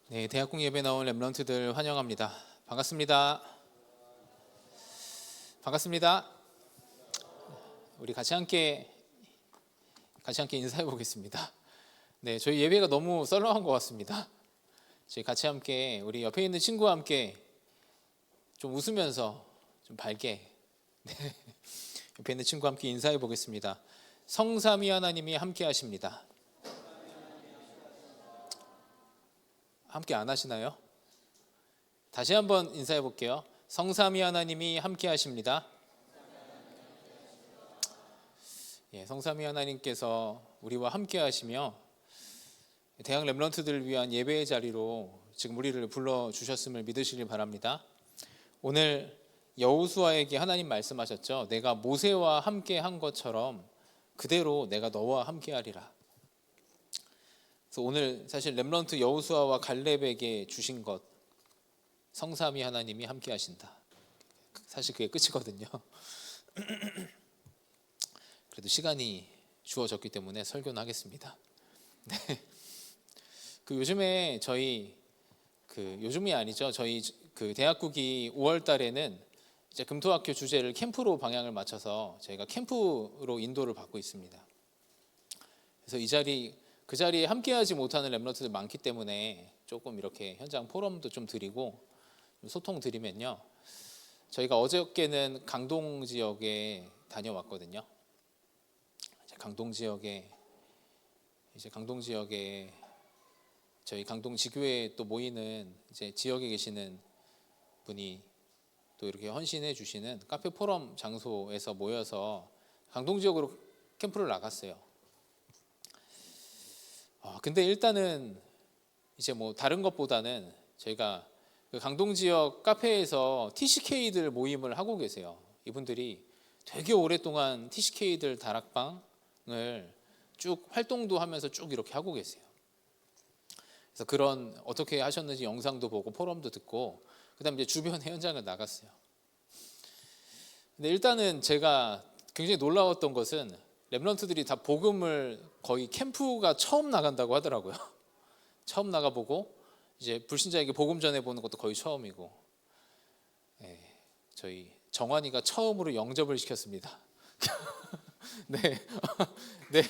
네, 대학국 예배 나온 렘넌트들 환영합니다. 반갑습니다. 반갑습니다. 우리 같이 함께 인사해 보겠습니다. 네, 저희 예배가 너무 썰렁한 것 같습니다. 저희 같이 함께 우리 옆에 있는 친구와 함께 좀 웃으면서 좀 밝게 옆에 있는 친구와 함께 인사해 보겠습니다. 성삼위 하나님이 함께 하십니다. 함께 안 하시나요? 다시 한번 인사해 볼게요. 성삼위 하나님이 함께 하십니다. 예, 성삼위 하나님께서 우리와 함께 하시며 대학 렘넌트들을 위한 예배의 자리로 지금 우리를 불러주셨음을 믿으시길 바랍니다. 오늘 여호수아에게 하나님 말씀하셨죠. 내가 모세와 함께 한 것처럼 그대로 내가 너와 함께 하리라. 그래서 오늘 사실 렘넌트 여호수아와 갈렙에게 주신 것, 성삼위 하나님이 함께 하신다. 사실 그게 끝이거든요. 그래도 시간이 주어졌기 때문에 설교는 하겠습니다. 네. 요즘에 저희 요즘이 아니죠. 저희 대학국이 5월 달에는 이제 금토학교 주제를 캠프로 방향을 맞춰서 저희가 캠프로 인도를 받고 있습니다. 그래서 그 자리에 함께하지 못하는 렘넌트들 많기 때문에 조금 이렇게 현장 포럼도 좀 드리고 소통 드리면요. 저희가 어저께는 강동 지역에 다녀왔거든요. 강동 지역에 저희 강동 지교회에 또 모이는 이제 지역에 계시는 분이 또 이렇게 헌신해 주시는 카페 포럼 장소에서 모여서 강동 지역으로 캠프를 나갔어요. 근데 일단은 이제 뭐 다른 것보다는 저희가 그 강동 지역 카페에서 TCK들 모임을 하고 계세요. 이분들이 되게 오랫동안 TCK들 다락방을 쭉 활동도 하면서 쭉 이렇게 하고 계세요. 그래서 그런 어떻게 하셨는지 영상도 보고 포럼도 듣고 그다음에 이제 주변 현장을 나갔어요. 근데 일단은 제가 굉장히 놀라웠던 것은 렘넌트들이 다 복음을 거의 캠프가 처음 나간다고 하더라고요. 처음 나가보고 이제 불신자에게 복음 전해보는 것도 거의 처음이고, 네, 저희 정환이가 처음으로 영접을 시켰습니다. 네, 네,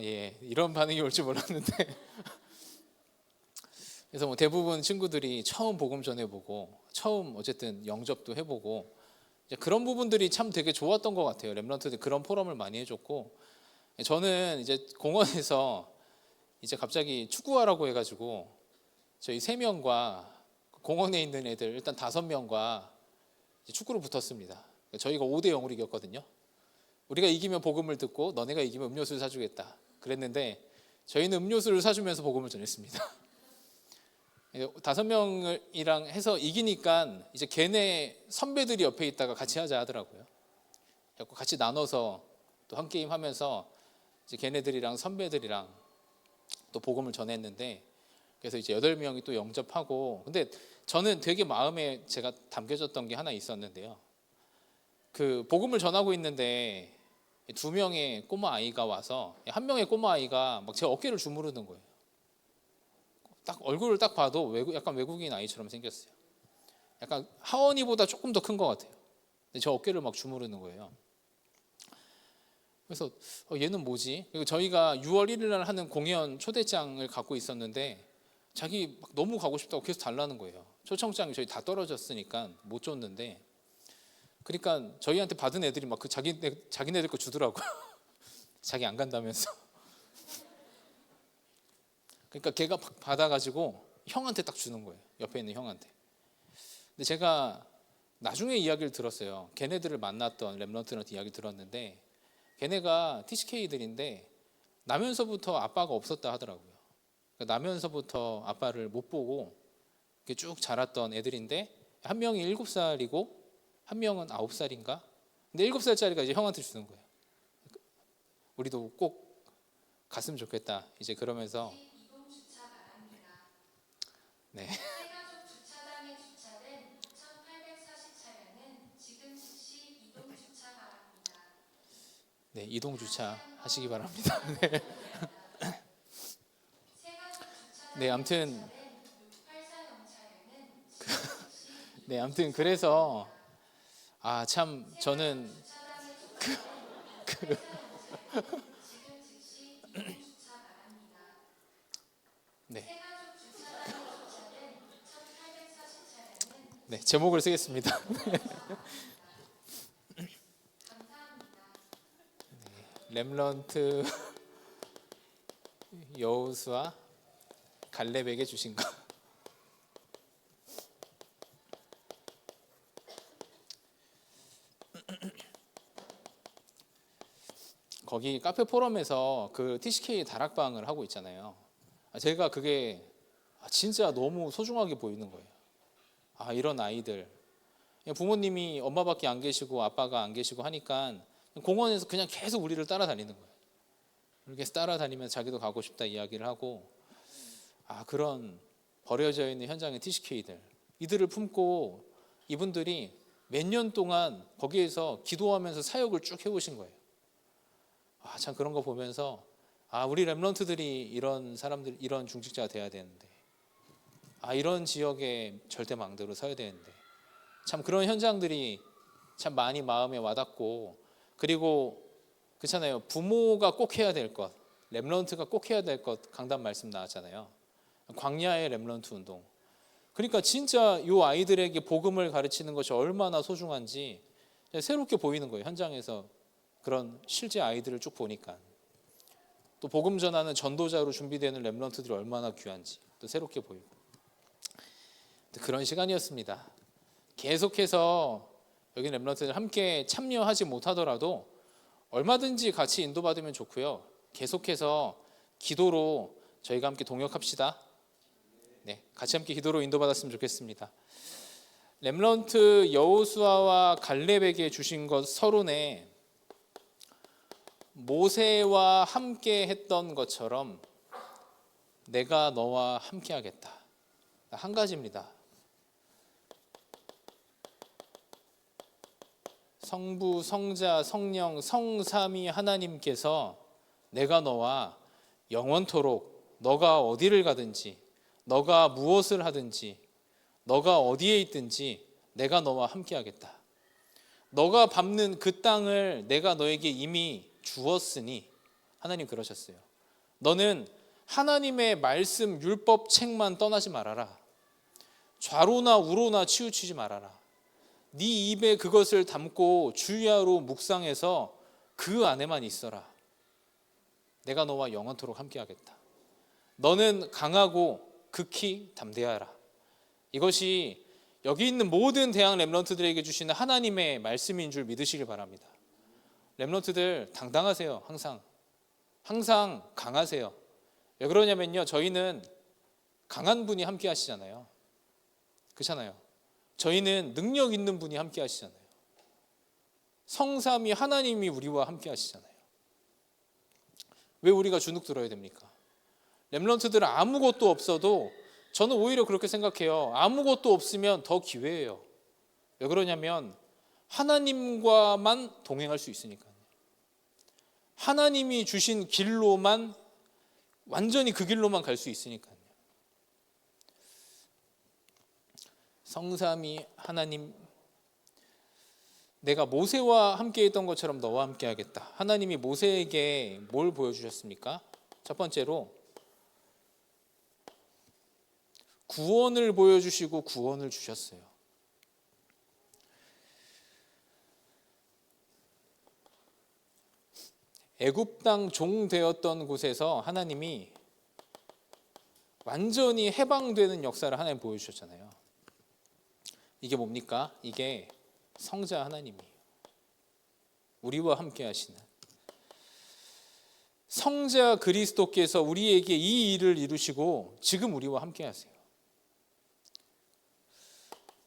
예, 이런 반응이 올 줄 몰랐는데, 그래서 뭐 대부분 친구들이 처음 복음 전해보고, 처음 어쨌든 영접도 해보고, 이제 그런 부분들이 참 되게 좋았던 것 같아요. 렘넌트들 그런 포럼을 많이 해줬고, 저는 이제 공원에서 이제 갑자기 축구하라고 해가지고 저희 3명과 공원에 있는 애들 일단 5명과 축구로 붙었습니다. 저희가 5대0으로 이겼거든요. 우리가 이기면 복음을 듣고 너네가 이기면 음료수를 사주겠다 그랬는데 저희는 음료수를 사주면서 복음을 전했습니다. 5명이랑 해서 이기니까 이제 걔네 선배들이 옆에 있다가 같이 하자 하더라고요. 같이 나눠서 또 한 게임 하면서 이제 걔네들이랑 선배들이랑 또 복음을 전했는데, 그래서 이제 8명이 또 영접하고, 근데 저는 되게 마음에 제가 담겨졌던 게 하나 있었는데요. 그 복음을 전하고 있는데 2명의 꼬마 아이가 와서 한 명의 꼬마 아이가 막 제 어깨를 주무르는 거예요. 딱 얼굴을 딱 봐도 약간 외국인 아이처럼 생겼어요. 약간 하원이보다 조금 더 큰 것 같아요. 근데 제 어깨를 막 주무르는 거예요. 그래서 얘는 뭐지? 그리고 저희가 6월 1일 날 하는 공연 초대장을 갖고 있었는데 자기 막 너무 가고 싶다고 계속 달라는 거예요. 초청장이 저희 다 떨어졌으니까 못 줬는데, 그러니까 저희한테 받은 애들이 막 자기네들 거 주더라고요. 자기 안 간다면서. 그러니까 걔가 받아가지고 형한테 딱 주는 거예요. 옆에 있는 형한테. 근데 제가 나중에 이야기를 들었어요. 걔네들을 만났던 렘넌트한테 이야기 들었는데 걔네가 TCK들인데 나면서부터 아빠가 없었다 하더라고요. 그러니까 나면서부터 아빠를 못 보고 이렇게 쭉 자랐던 애들인데 한 명이 7살이고 한 명은 9살인가? 근데 7살짜리가 이제 형한테 주는 거예요. 우리도 꼭 갔으면 좋겠다. 이제 그러면서 이동 주차 바랍니다. 네. 세가족 주차장에 주차된 2840차량은 지금 즉시 이동 주차 바랍니다. 네, 이동 주차 하시기 바랍니다. 네. 네, 아무튼 주차된 684형 차량은 네, 아무튼 그래서 참 저는 주차장에 주차된 684형 지금 즉시 이동 주차 바랍니다. 네, 세가족 주차장에 주차된 6,840차량은 네, 제목을 쓰겠습니다. 감사합니다. 렘넌트 여호수아 갈렙에게 주신 것. 거기 카페 포럼에서 그 TCK 다락방을 하고 있잖아요. 제가 그게 진짜 너무 소중하게 보이는 거예요. 이런 아이들, 부모님이 엄마밖에 안 계시고 아빠가 안 계시고 하니까 공원에서 그냥 계속 우리를 따라다니는 거예요. 이렇게 따라다니면서 자기도 가고 싶다 이야기를 하고, 그런 버려져 있는 현장의 TCK들, 이들을 품고 이분들이 몇 년 동안 거기에서 기도하면서 사역을 쭉 해오신 거예요. 참 그런 거 보면서 우리 렘넌트들이 이런 사람들, 이런 중직자가 돼야 되는데, 이런 지역의 절대망대로 서야 되는데, 참 그런 현장들이 참 많이 마음에 와닿고, 그리고 그렇잖아요. 부모가 꼭 해야 될 것, 렘넌트가 꼭 해야 될 것, 강단 말씀 나왔잖아요. 광야의 렘넌트 운동. 그러니까 진짜 이 아이들에게 복음을 가르치는 것이 얼마나 소중한지 새롭게 보이는 거예요. 현장에서 그런 실제 아이들을 쭉 보니까, 또 복음 전하는 전도자로 준비되는 렘넌트들이 얼마나 귀한지 또 새롭게 보이고, 그런 시간이었습니다. 계속해서 여기 렘넌트들 함께 참여하지 못하더라도 얼마든지 같이 인도받으면 좋고요. 계속해서 기도로 저희가 함께 동역합시다. 네, 같이 함께 기도로 인도받았으면 좋겠습니다. 렘넌트 여호수아와 갈렙에게 주신 것 서론에 모세와 함께 했던 것처럼 내가 너와 함께 하겠다. 한 가지입니다. 성부, 성자, 성령, 성삼위 하나님께서 내가 너와 영원토록 너가 어디를 가든지, 너가 무엇을 하든지, 너가 어디에 있든지 내가 너와 함께 하겠다. 너가 밟는 그 땅을 내가 너에게 이미 주었으니, 하나님 그러셨어요. 너는 하나님의 말씀 율법 책만 떠나지 말아라. 좌로나 우로나 치우치지 말아라. 네 입에 그것을 담고 주야로 묵상해서 그 안에만 있어라. 내가 너와 영원토록 함께하겠다. 너는 강하고 극히 담대하라. 이것이 여기 있는 모든 대학 렘넌트들에게 주시는 하나님의 말씀인 줄 믿으시길 바랍니다. 렘넌트들 당당하세요. 항상 강하세요. 왜 그러냐면요, 저희는 강한 분이 함께 하시잖아요. 그렇잖아요. 저희는 능력 있는 분이 함께 하시잖아요. 성삼위 하나님이 우리와 함께 하시잖아요. 왜 우리가 주눅 들어야 됩니까? 렘넌트들은 아무것도 없어도, 저는 오히려 그렇게 생각해요. 아무것도 없으면 더 기회예요. 왜 그러냐면 하나님과만 동행할 수 있으니까요. 하나님이 주신 길로만, 완전히 그 길로만 갈 수 있으니까요. 성삼위 하나님, 내가 모세와 함께 했던 것처럼 너와 함께 하겠다. 하나님이 모세에게 뭘 보여주셨습니까? 첫 번째로 구원을 보여주시고 구원을 주셨어요. 애굽 땅 종 되었던 곳에서 하나님이 완전히 해방되는 역사를 하나님 보여주셨잖아요. 이게 뭡니까? 이게 성자 하나님이에요. 우리와 함께 하시는 성자 그리스도께서 우리에게 이 일을 이루시고 지금 우리와 함께 하세요.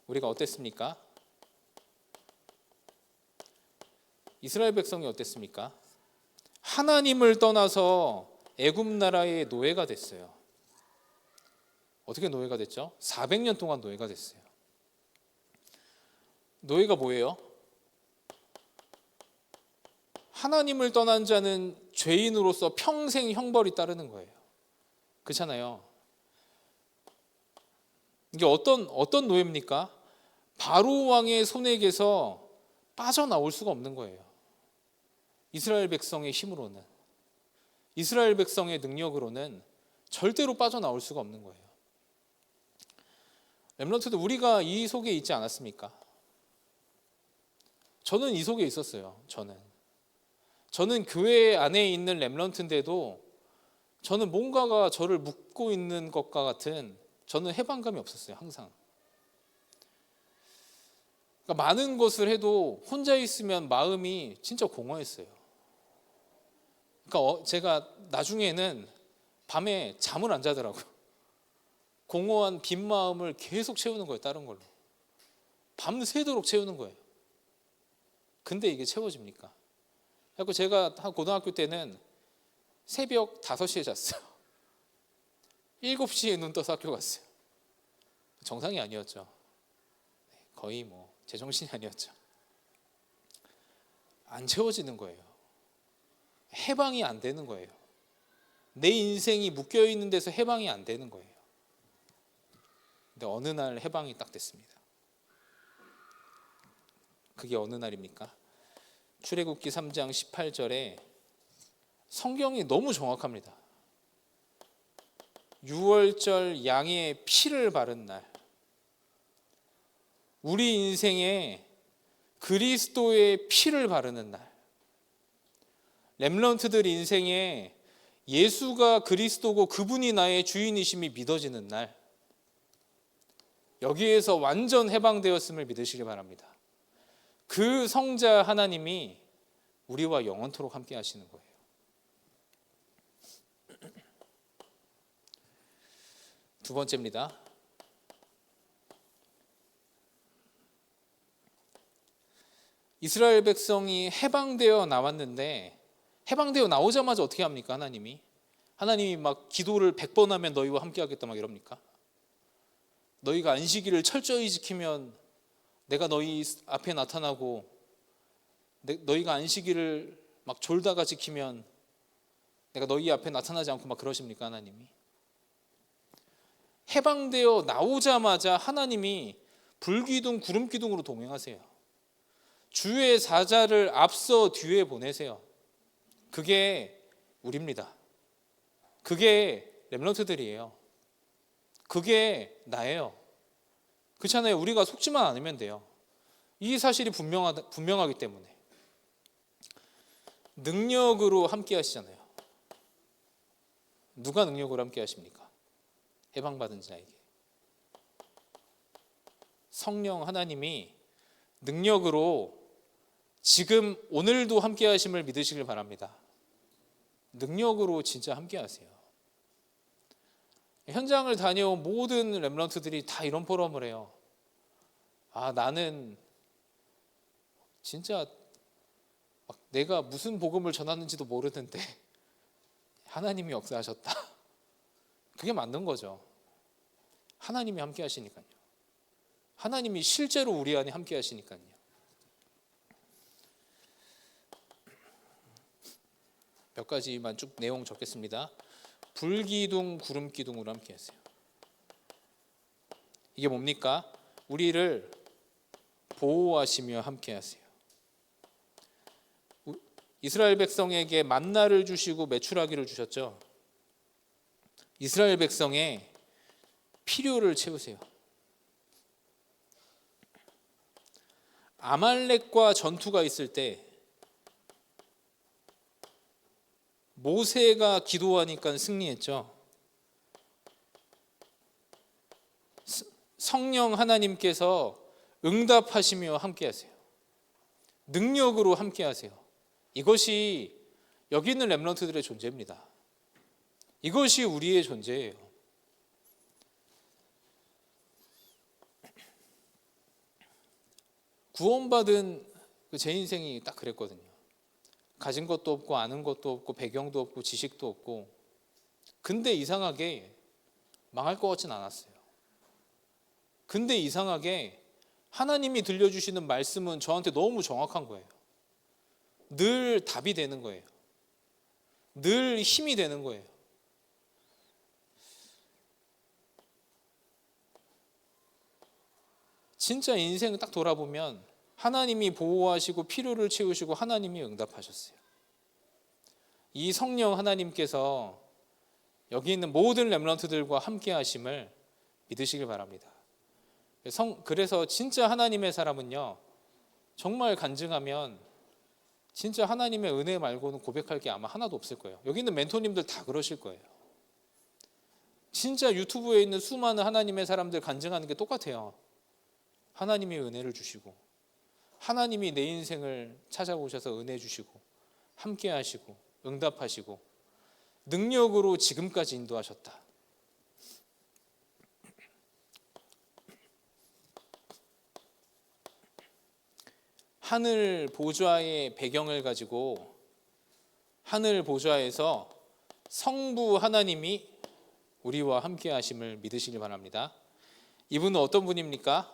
우리가 어땠습니까? 이스라엘 백성이 어땠습니까? 하나님을 떠나서 애굽 나라의 노예가 됐어요. 어떻게 노예가 됐죠? 400년 동안 노예가 됐어요. 노예가 뭐예요? 하나님을 떠난 자는 죄인으로서 평생 형벌이 따르는 거예요. 그렇잖아요. 이게 어떤 노예입니까? 바로 왕의 손에게서 빠져나올 수가 없는 거예요. 이스라엘 백성의 힘으로는, 이스라엘 백성의 능력으로는 절대로 빠져나올 수가 없는 거예요. 렘넌트도 우리가 이 속에 있지 않았습니까? 저는 이 속에 있었어요. 저는 교회 안에 있는 렘넌트인데도 저는 뭔가가 저를 묶고 있는 것과 같은, 저는 해방감이 없었어요. 항상. 그러니까 많은 것을 해도 혼자 있으면 마음이 진짜 공허했어요. 그러니까 제가 나중에는 밤에 잠을 안 자더라고요. 공허한 빈 마음을 계속 채우는 거예요. 다른 걸로. 밤새도록 채우는 거예요. 근데 이게 채워집니까? 그래서 제가 한 고등학교 때는 새벽 5시에 잤어요. 7시에 눈 떠서 학교 갔어요. 정상이 아니었죠. 거의 뭐 제정신이 아니었죠. 안 채워지는 거예요. 해방이 안 되는 거예요. 내 인생이 묶여있는 데서 해방이 안 되는 거예요. 근데 어느 날 해방이 딱 됐습니다. 그게 어느 날입니까? 출애굽기 3장 18절에 성경이 너무 정확합니다. 6월절 양의 피를 바른 날, 우리 인생에 그리스도의 피를 바르는 날, 렘넌트들 인생에 예수가 그리스도고 그분이 나의 주인이심이 믿어지는 날, 여기에서 완전 해방되었음을 믿으시기 바랍니다. 그 성자 하나님이 우리와 영원토록 함께 하시는 거예요. 두 번째입니다. 이스라엘 백성이 해방되어 나왔는데, 해방되어 나오자마자 어떻게 합니까? 하나님이 막 기도를 100번 하면 너희와 함께 하겠다 막 이럽니까? 너희가 안식일을 철저히 지키면 내가 너희 앞에 나타나고, 너희가 안식일을 막 졸다가 지키면 내가 너희 앞에 나타나지 않고 막 그러십니까? 하나님이 해방되어 나오자마자 하나님이 불기둥 구름기둥으로 동행하세요. 주의 사자를 앞서 뒤에 보내세요. 그게 우리입니다. 그게 렘넌트들이에요. 그게 나예요. 그렇잖아요. 우리가 속지만 않으면 돼요. 이 사실이 분명하기 때문에. 능력으로 함께 하시잖아요. 누가 능력으로 함께 하십니까? 해방받은 자에게. 성령 하나님이 능력으로 지금 오늘도 함께 하심을 믿으시길 바랍니다. 능력으로 진짜 함께 하세요. 현장을 다녀온 모든 렘넌트들이 다 이런 포럼을 해요. 나는 진짜 막 내가 무슨 복음을 전하는지도 모르는데 하나님이 역사하셨다. 그게 맞는 거죠. 하나님이 함께 하시니까요. 하나님이 실제로 우리 안에 함께 하시니까요. 몇 가지만 쭉 내용 적겠습니다. 불기둥, 구름기둥으로 함께 하세요. 이게 뭡니까? 우리를 보호하시며 함께 하세요. 이스라엘 백성에게 만나를 주시고 메추라기를 주셨죠. 이스라엘 백성의 필요를 채우세요. 아말렉과 전투가 있을 때 모세가 기도하니까 승리했죠. 성령 하나님께서 응답하시며 함께하세요. 능력으로 함께하세요. 이것이 여기 있는 렘넌트들의 존재입니다. 이것이 우리의 존재예요. 구원받은 제 인생이 딱 그랬거든요. 가진 것도 없고 아는 것도 없고 배경도 없고 지식도 없고, 근데 이상하게 망할 것 같진 않았어요. 근데 이상하게 하나님이 들려주시는 말씀은 저한테 너무 정확한 거예요. 늘 답이 되는 거예요. 늘 힘이 되는 거예요. 진짜 인생을 딱 돌아보면 하나님이 보호하시고 필요를 채우시고 하나님이 응답하셨어요. 이 성령 하나님께서 여기 있는 모든 렘넌트들과 함께 하심을 믿으시길 바랍니다. 그래서 진짜 하나님의 사람은요, 정말 간증하면 진짜 하나님의 은혜 말고는 고백할 게 아마 하나도 없을 거예요. 여기 있는 멘토님들 다 그러실 거예요. 진짜 유튜브에 있는 수많은 하나님의 사람들 간증하는 게 똑같아요. 하나님이 은혜를 주시고, 하나님이 내 인생을 찾아오셔서 은혜 주시고, 함께 하시고, 응답하시고, 능력으로 지금까지 인도하셨다. 하늘 보좌의 배경을 가지고 하늘 보좌에서 성부 하나님이 우리와 함께 하심을 믿으시길 바랍니다. 이분은 어떤 분입니까?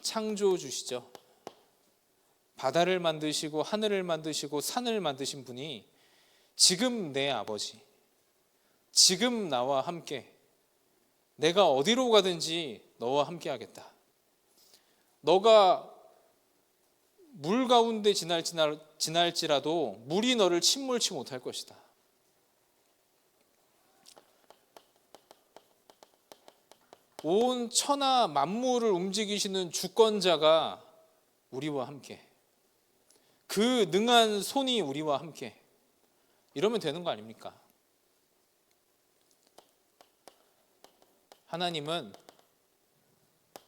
창조주시죠. 바다를 만드시고 하늘을 만드시고 산을 만드신 분이 지금 내 아버지, 지금 나와 함께, 내가 어디로 가든지 너와 함께 하겠다. 너가 물 가운데 지날지라도 물이 너를 침몰치 못할 것이다. 온 천하 만물을 움직이시는 주권자가 우리와 함께, 그 능한 손이 우리와 함께, 이러면 되는 거 아닙니까? 하나님은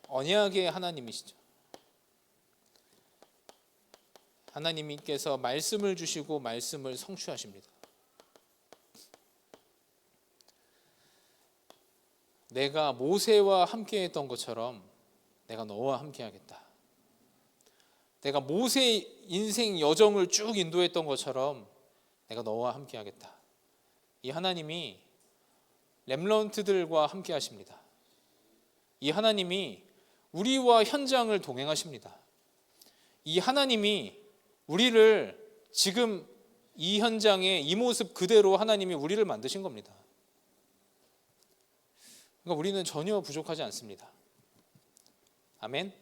언약의 하나님이시죠. 하나님께서 말씀을 주시고 말씀을 성취하십니다. 내가 모세와 함께 했던 것처럼 내가 너와 함께 하겠다. 내가 모세의 인생 여정을 쭉 인도했던 것처럼 내가 너와 함께 하겠다. 이 하나님이 렘넌트들과 함께 하십니다. 이 하나님이 우리와 현장을 동행하십니다. 이 하나님이 우리를 지금 이 현장에 이 모습 그대로 하나님이 우리를 만드신 겁니다. 그러니까 우리는 전혀 부족하지 않습니다. 아멘.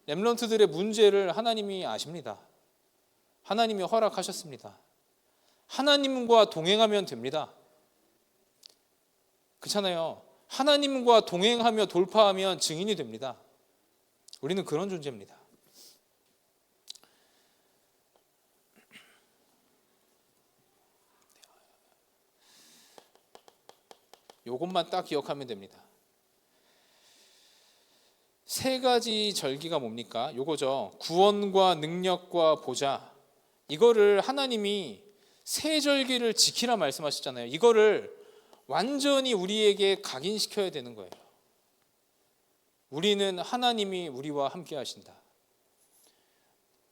렘넌트들의 문제를 하나님이 아십니다. 하나님이 허락하셨습니다. 하나님과 동행하면 됩니다. 그렇잖아요. 하나님과 동행하며 돌파하면 증인이 됩니다. 우리는 그런 존재입니다. 이것만 딱 기억하면 됩니다. 세 가지 절기가 뭡니까? 요거죠. 구원과 능력과 보좌. 이거를 하나님이 세 절기를 지키라 말씀하셨잖아요. 이거를 완전히 우리에게 각인시켜야 되는 거예요. 우리는 하나님이 우리와 함께 하신다.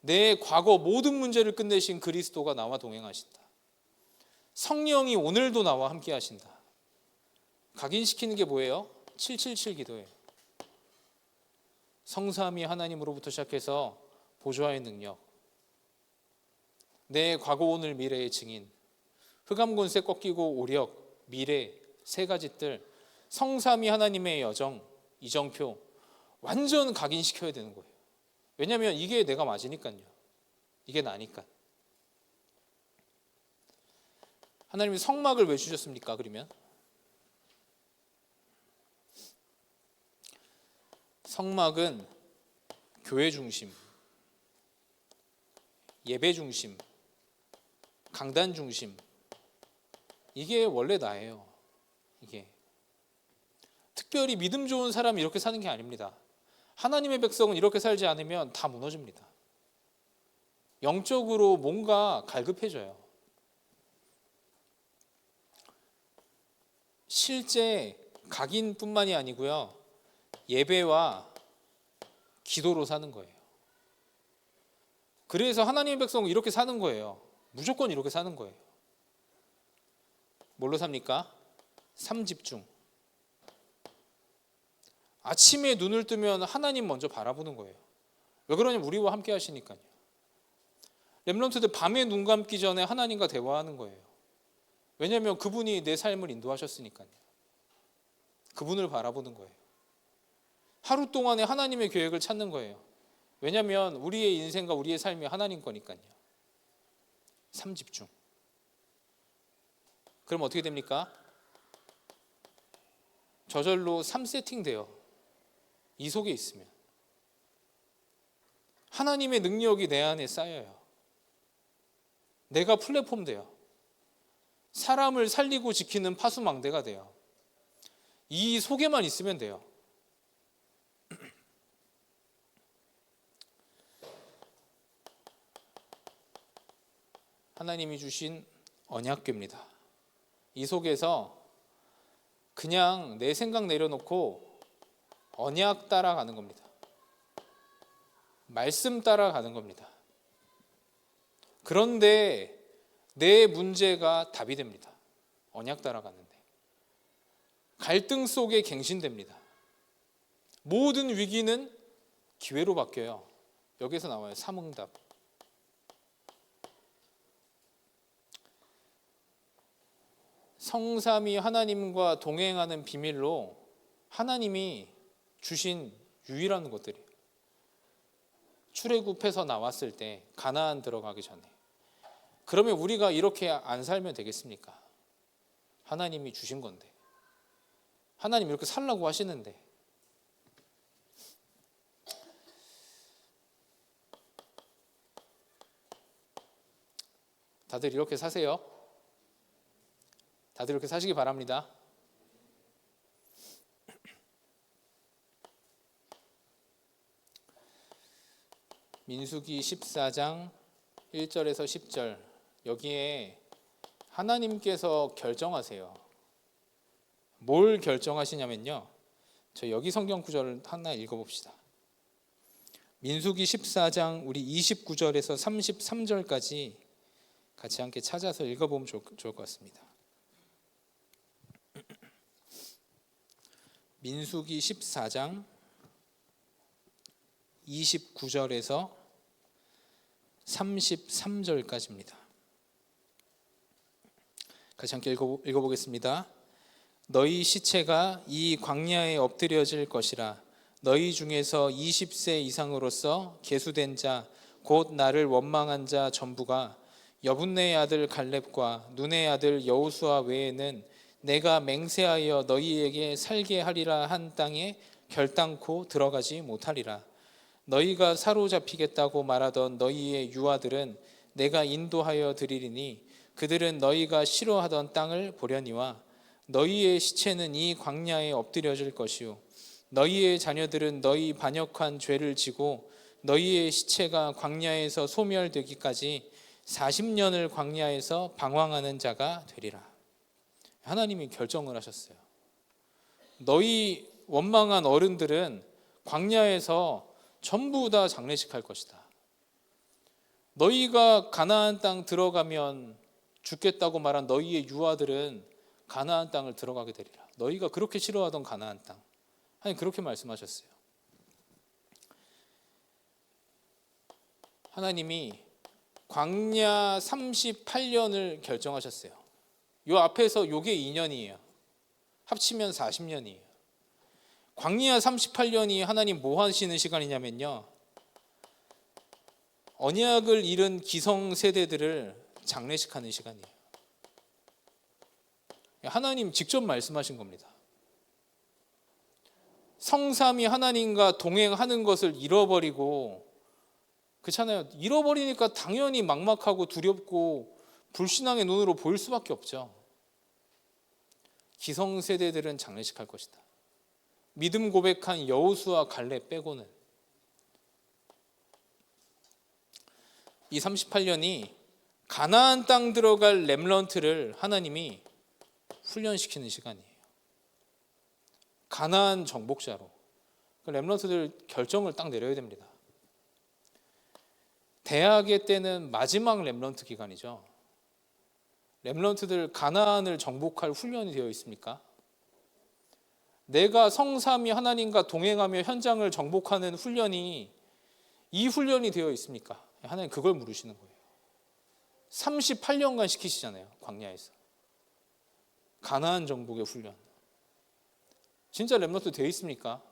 내 과거 모든 문제를 끝내신 그리스도가 나와 동행하신다. 성령이 오늘도 나와 함께 하신다. 각인시키는 게 뭐예요? 777 기도예요. 성삼위 하나님으로부터 시작해서 보좌의 능력, 내 과거 오늘 미래의 증인, 흑암권세 꺾이고 오력, 미래, 세 가지 뜰, 성삼위 하나님의 여정, 이정표 완전 각인시켜야 되는 거예요. 왜냐하면 이게 내가 맞으니까요. 이게 나니까. 하나님이 성막을 왜 주셨습니까? 그러면 성막은 교회 중심, 예배 중심, 강단 중심, 이게 원래 나예요. 이게 특별히 믿음 좋은 사람이 이렇게 사는 게 아닙니다. 하나님의 백성은 이렇게 살지 않으면 다 무너집니다. 영적으로 뭔가 갈급해져요. 실제 각인뿐만이 아니고요, 예배와 기도로 사는 거예요. 그래서 하나님의 백성은 이렇게 사는 거예요. 무조건 이렇게 사는 거예요. 뭘로 삽니까? 3집중. 아침에 눈을 뜨면 하나님 먼저 바라보는 거예요. 왜 그러냐면 우리와 함께 하시니까요. 렘넌트들 밤에 눈 감기 전에 하나님과 대화하는 거예요. 왜냐하면 그분이 내 삶을 인도하셨으니까요. 그분을 바라보는 거예요. 하루 동안에 하나님의 계획을 찾는 거예요. 왜냐하면 우리의 인생과 우리의 삶이 하나님 거니까요. 3집중. 그럼 어떻게 됩니까? 저절로 3세팅 돼요. 이 속에 있으면. 하나님의 능력이 내 안에 쌓여요. 내가 플랫폼 돼요. 사람을 살리고 지키는 파수망대가 돼요. 이 속에만 있으면 돼요. 하나님이 주신 언약궤입니다. 이 속에서 그냥 내 생각 내려놓고 언약 따라가는 겁니다. 말씀 따라가는 겁니다. 그런데 내 문제가 답이 됩니다. 언약 따라가는데. 갈등 속에 갱신됩니다. 모든 위기는 기회로 바뀌어요. 여기서 나와요. 삼응답. 성삼위 하나님과 동행하는 비밀로 하나님이 주신 유일한 것들이에요. 출애굽해서 나왔을 때 가나안 들어가기 전에. 그러면 우리가 이렇게 안 살면 되겠습니까? 하나님이 주신 건데. 하나님 이렇게 살라고 하시는데. 다들 이렇게 사세요. 다들 이렇게 사시기 바랍니다. 민수기 14장 1절에서 10절 여기에 하나님께서 결정하세요. 뭘 결정하시냐면요. 저 여기 성경 구절을 하나 읽어봅시다. 민수기 14장 우리 29절에서 33절까지 같이 함께 찾아서 읽어보면 좋을 것 같습니다. 민수기 14장 29절에서 33절까지입니다. 같이 함께 읽어보겠습니다. 너희 시체가 이 광야에 엎드려질 것이라. 너희 중에서 20세 이상으로서 계수된 자 곧 나를 원망한 자 전부가 여분네의 아들 갈렙과 눈의 아들 여호수아 외에는 내가 맹세하여 너희에게 살게 하리라 한 땅에 결단코 들어가지 못하리라. 너희가 사로잡히겠다고 말하던 너희의 유아들은 내가 인도하여 드리리니 그들은 너희가 싫어하던 땅을 보려니와 너희의 시체는 이 광야에 엎드려질 것이요 너희의 자녀들은 너희 반역한 죄를 지고 너희의 시체가 광야에서 소멸되기까지 40년을 광야에서 방황하는 자가 되리라. 하나님이 결정을 하셨어요. 너희 원망한 어른들은 광야에서 전부 다 장례식 할 것이다. 너희가 가나안 땅 들어가면 죽겠다고 말한 너희의 유아들은 가나안 땅을 들어가게 되리라. 너희가 그렇게 싫어하던 가나안 땅. 하나님 그렇게 말씀하셨어요. 하나님이 광야 38년을 결정하셨어요. 요 앞에서 요게 2년이에요. 합치면 40년이에요. 광야 38년이 하나님 뭐 하시는 시간이냐면요. 언약을 잃은 기성 세대들을 장례식하는 시간이에요. 하나님 직접 말씀하신 겁니다. 성삼위 하나님과 동행하는 것을 잃어버리고 그렇잖아요. 잃어버리니까 당연히 막막하고 두렵고 불신앙의 눈으로 보일 수밖에 없죠. 기성세대들은 장례식할 것이다. 믿음 고백한 여호수아 갈렙 빼고는. 이 38년이 가나안 땅 들어갈 렘넌트를 하나님이 훈련시키는 시간이에요. 가나안 정복자로. 그 렘넌트들 결정을 딱 내려야 됩니다. 대학의 때는 마지막 렘넌트 기간이죠. 렘넌트들 가나안을 정복할 훈련이 되어 있습니까? 내가 성삼위 하나님과 동행하며 현장을 정복하는 훈련이 이 훈련이 되어 있습니까? 하나님 그걸 물으시는 거예요. 38년간 시키시잖아요. 광야에서. 가나안 정복의 훈련. 진짜 렘넌트 되어 있습니까?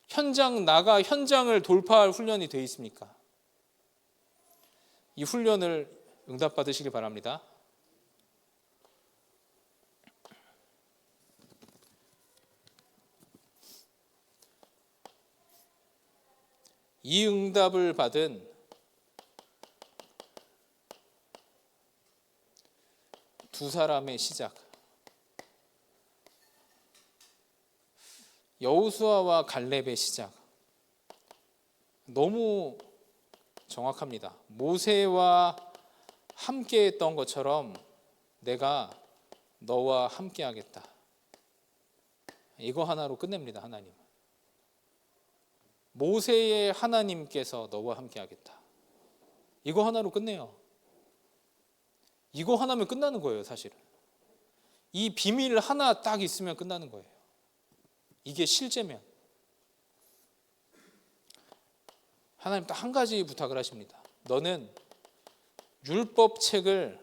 현장 나가 현장을 돌파할 훈련이 되어 있습니까? 이 훈련을 응답받으시길 바랍니다. 이 응답을 받은 두 사람의 시작, 여호수아와 갈렙의 시작, 너무 정확합니다. 모세와 함께 했던 것처럼 내가 너와 함께 하겠다. 이거 하나로 끝냅니다. 하나님, 모세의 하나님께서 너와 함께 하겠다. 이거 하나로 끝내요. 이거 하나면 끝나는 거예요. 사실은 이 비밀 하나 딱 있으면 끝나는 거예요. 이게 실제면. 하나님 딱 한 가지 부탁을 하십니다. 너는 율법책을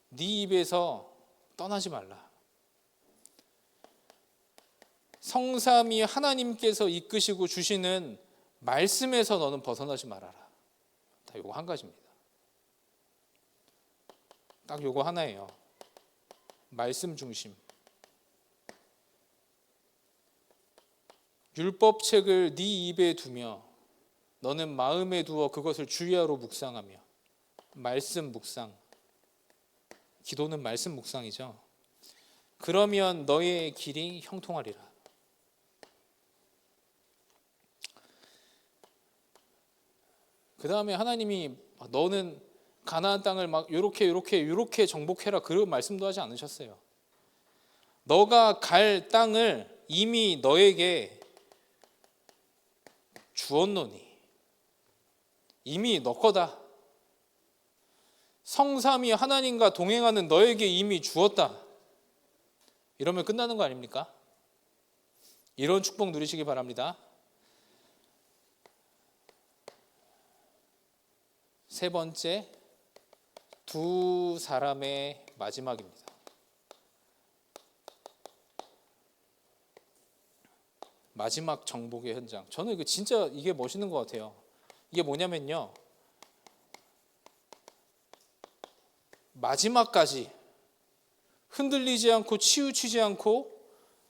네 입에서 떠나지 말라. 성삼위 하나님께서 이끄시고 주시는 말씀에서 너는 벗어나지 말아라. 다 요거 한 가지입니다. 딱 요거 하나예요. 말씀 중심. 율법책을 네 입에 두며 너는 마음에 두어 그것을 주야로 묵상하며. 말씀 묵상. 기도는 말씀 묵상이죠. 그러면 너의 길이 형통하리라. 그 다음에 하나님이 너는 가나안 땅을 막 요렇게 정복해라, 그런 말씀도 하지 않으셨어요. 너가 갈 땅을 이미 너에게 주었노니, 이미 너 거다. 성삼위 하나님과 동행하는 너에게 이미 주었다. 이러면 끝나는 거 아닙니까? 이런 축복 누리시기 바랍니다. 세 번째, 두 사람의 마지막입니다. 마지막 정복의 현장. 저는 진짜 이게 멋있는 것 같아요. 이게 뭐냐면요, 마지막까지 흔들리지 않고 치우치지 않고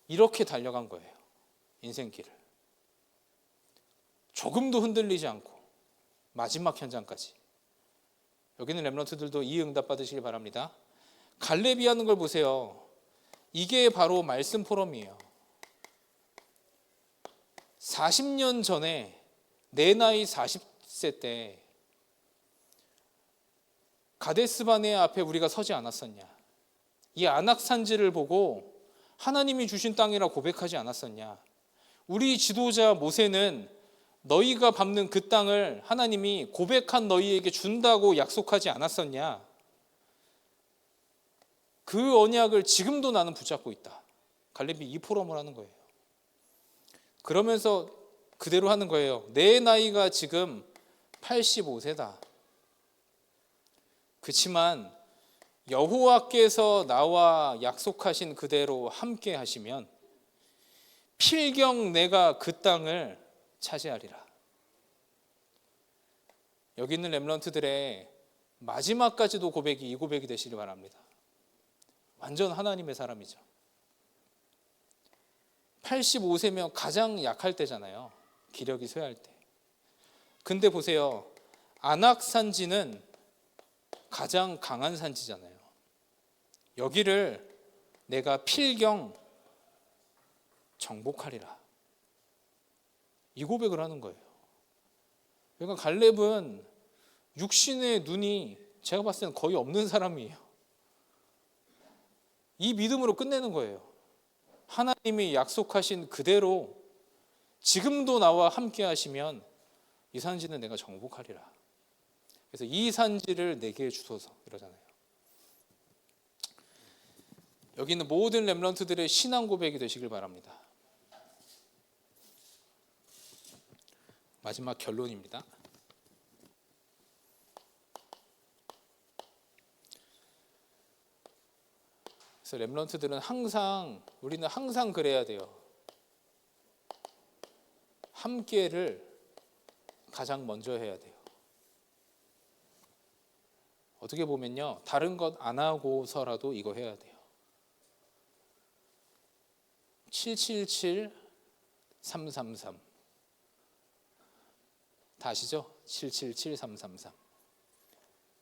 이렇게 달려간 거예요. 인생길을 조금도 흔들리지 않고 마지막 현장까지. 여기는 렘넌트들도 이 응답 받으시길 바랍니다. 갈렙이 하는 걸 보세요. 이게 바로 말씀 포럼이에요. 40년 전에 내 나이 40세 때 가데스바네 앞에 우리가 서지 않았었냐? 이 안악산지를 보고 하나님이 주신 땅이라 고백하지 않았었냐? 우리 지도자 모세는 너희가 밟는 그 땅을 하나님이 고백한 너희에게 준다고 약속하지 않았었냐? 그 언약을 지금도 나는 붙잡고 있다. 갈렙이 이 포럼을 하는 거예요. 그러면서 그대로 하는 거예요. 내 나이가 지금 85세다. 그렇지만 여호와께서 나와 약속하신 그대로 함께 하시면 필경 내가 그 땅을 차지하리라. 여기 있는 렘넌트들의 마지막까지도 고백이 이 고백이 되시길 바랍니다. 완전 하나님의 사람이죠. 85세면 가장 약할 때잖아요. 기력이 쇠할 때. 근데 보세요. 안악산지는 가장 강한 산지잖아요. 여기를 내가 필경 정복하리라. 이 고백을 하는 거예요. 그러니까 갈렙은 육신의 눈이 제가 봤을 때는 거의 없는 사람이에요. 이 믿음으로 끝내는 거예요. 하나님이 약속하신 그대로 지금도 나와 함께 하시면 이 산지는 내가 정복하리라. 그래서 이 산지를 내게 주소서 이러잖아요. 여기 있는 모든 렘넌트들의 신앙 고백이 되시길 바랍니다. 마지막 결론입니다. 그래서 렘넌트들은 우리는 항상 그래야 돼요. 함께를 가장 먼저 해야 돼요. 어떻게 보면요, 다른 것 안 하고서라도 이거 해야 돼요. 777 333 다 아시죠? 777 333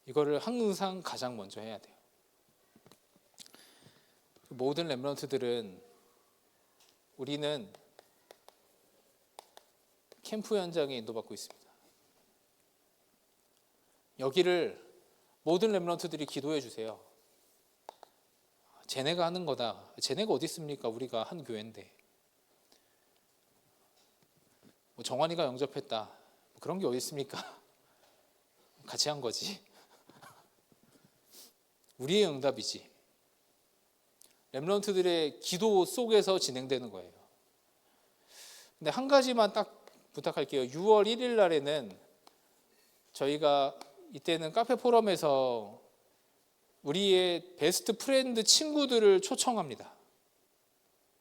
이거를 항상 가장 먼저 해야 돼요. 모든 렘넌트들은 우리는 캠프 현장에 인도받고 있습니다. 여기를 모든 렘넌트들이 기도해 주세요. 쟤네가 하는 거다. 쟤네가 어디 있습니까? 우리가 한 교회인데. 뭐 정환이가 영접했다. 그런 게 어디 있습니까? 같이 한 거지. 우리의 응답이지. 렘넌트들의 기도 속에서 진행되는 거예요. 근데 한 가지만 딱 부탁할게요. 6월 1일 날에는 저희가 이때는 카페 포럼에서 우리의 베스트 프렌드 친구들을 초청합니다.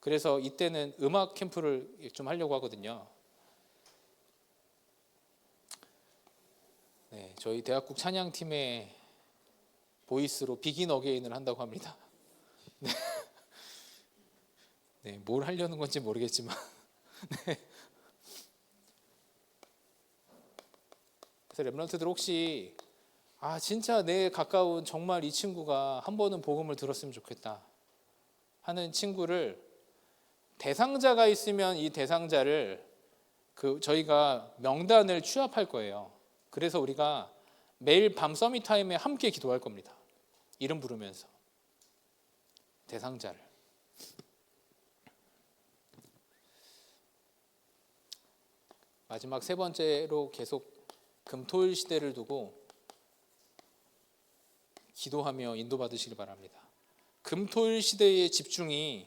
그래서 이때는 음악 캠프를 좀 하려고 하거든요. 네, 저희 대학국 찬양팀의 보이스로 비긴 어게인을 한다고 합니다. 네, 네, 뭘 하려는 건지 모르겠지만 네. 그래서 렘넌트들 혹시 진짜 내 가까운 정말 이 친구가 한 번은 복음을 들었으면 좋겠다 하는 친구를 대상자가 있으면 이 대상자를 저희가 명단을 취합할 거예요. 그래서 우리가 매일 밤 서밋 타임에 함께 기도할 겁니다. 이름 부르면서 대상자를. 마지막 세 번째로 계속 금토일 시대를 두고 기도하며 인도받으시길 바랍니다. 금토일 시대의 집중이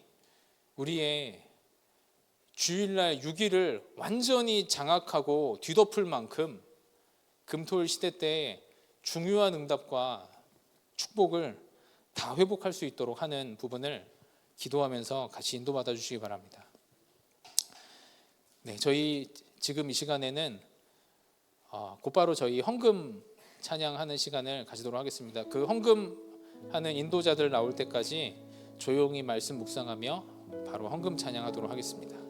우리의 주일날 6일을 완전히 장악하고 뒤덮을 만큼 금토일 시대 때 중요한 응답과 축복을 다 회복할 수 있도록 하는 부분을 기도하면서 같이 인도받아 주시기 바랍니다. 네, 저희 지금 이 시간에는 곧바로 저희 헌금 찬양하는 시간을 가지도록 하겠습니다. 그 헌금하는 인도자들 나올 때까지 조용히 말씀 묵상하며 바로 헌금 찬양하도록 하겠습니다.